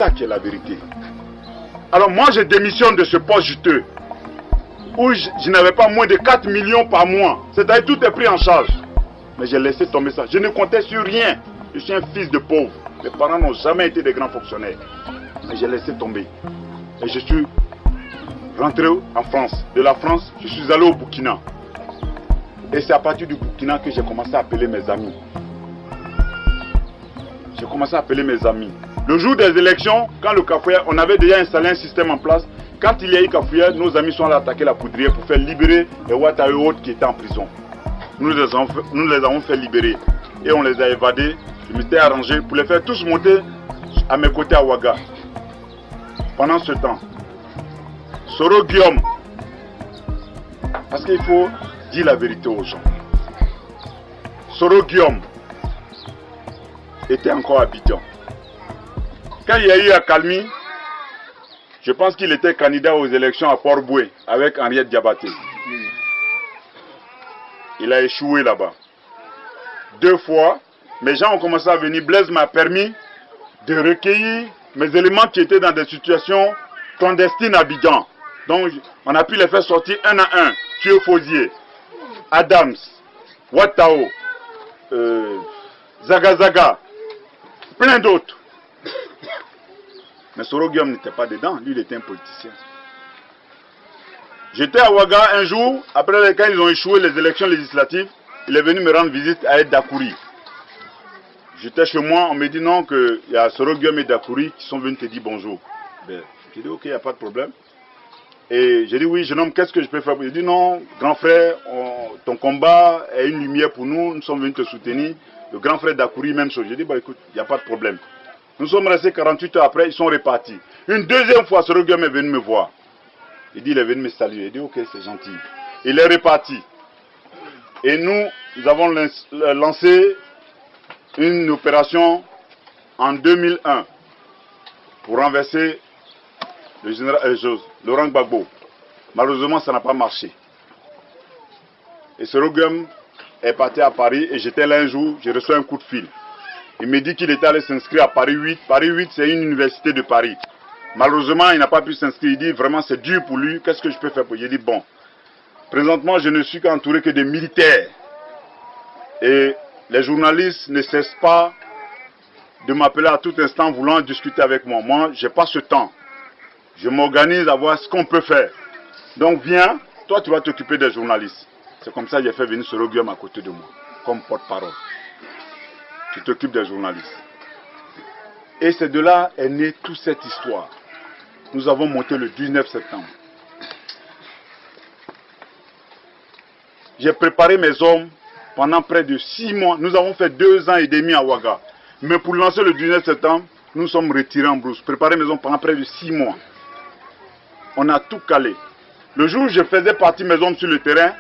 ça qui est la vérité. Alors moi, je démissionne de ce poste juteux, où je n'avais pas moins de 4 millions par mois. C'est-à-dire tout est pris en charge. Mais j'ai laissé tomber ça. Je ne comptais sur rien. Je suis un fils de pauvre. Mes parents n'ont jamais été des grands fonctionnaires. Mais j'ai laissé tomber. Et je suis rentré en France. De la France, je suis allé au Burkina. Et c'est à partir du Burkina que j'ai commencé à appeler mes amis. J'ai commencé à appeler mes amis. Le jour des élections, quand le Kafouya, on avait déjà installé un système en place. Quand il y a eu Kafouya, nos amis sont allés attaquer la poudrière pour faire libérer les Ouattara et autres qui étaient en prison. Nous les avons fait libérer. Et on les a évadés. Je m'étais arrangé pour les faire tous monter à mes côtés à Ouaga. Pendant ce temps, Soro Guillaume, parce qu'il faut dire la vérité aux gens. Soro Guillaume était encore à Abidjan. Quand il y a eu Akalmi, je pense qu'il était candidat aux élections à Port-Boué avec Henriette Diabaté. Il a échoué là-bas. 2 fois, mes gens ont commencé à venir. Blaise m'a permis de recueillir mes éléments qui étaient dans des situations clandestines à Abidjan. Donc, on a pu les faire sortir un à un. Thieu Fosier, Adams, Watao, Zagazaga, plein d'autres. Mais Soro Guillaume n'était pas dedans. Lui, il était un politicien. J'étais à Ouaga un jour, après quand ils ont échoué les élections législatives, il est venu me rendre visite à Ed Dakouri. J'étais chez moi, on me dit non, qu'il y a Soro Guillaume et Dakouri qui sont venus te dire bonjour. J'ai dit ok, il n'y a pas de problème. Et j'ai dit oui, jeune homme, qu'est-ce que je peux faire? Il dit non, grand frère, ton combat est une lumière pour nous, nous sommes venus te soutenir. Le grand frère Dakouri, même chose. J'ai dit bah écoute, il n'y a pas de problème. Nous sommes restés 48 heures après, ils sont repartis. Une deuxième fois, Soro Guillaume est venu me voir. Il dit, il est venu me saluer. Il dit, ok, c'est gentil. Il est reparti. Et nous avons lancé une opération en 2001 pour renverser le général Laurent Gbagbo. Malheureusement, ça n'a pas marché. Et Soro Guillaume est parti à Paris et j'étais là un jour, j'ai reçu un coup de fil. Il me dit qu'il était allé s'inscrire à Paris 8. Paris 8, c'est une université de Paris. Malheureusement, il n'a pas pu s'inscrire. Il dit vraiment c'est dur pour lui. Qu'est-ce que je peux faire pour lui? Il dit bon, présentement je ne suis qu'entouré que des militaires. Et les journalistes ne cessent pas de m'appeler à tout instant voulant discuter avec moi. Moi, je n'ai pas ce temps. Je m'organise à voir ce qu'on peut faire. Donc viens, toi tu vas t'occuper des journalistes. C'est comme ça que j'ai fait venir Soro Guillaume à côté de moi, comme porte-parole. Tu t'occupes des journalistes. Et c'est de là est née toute cette histoire. Nous avons monté le 19 septembre. J'ai préparé mes hommes pendant près de 6 mois. Nous avons fait 2 ans et demi à Ouaga. Mais pour lancer le 19 septembre, nous sommes retirés en brousse. Préparer mes hommes pendant près de 6 mois. On a tout calé. Le jour où je faisais partie mes hommes sur le terrain,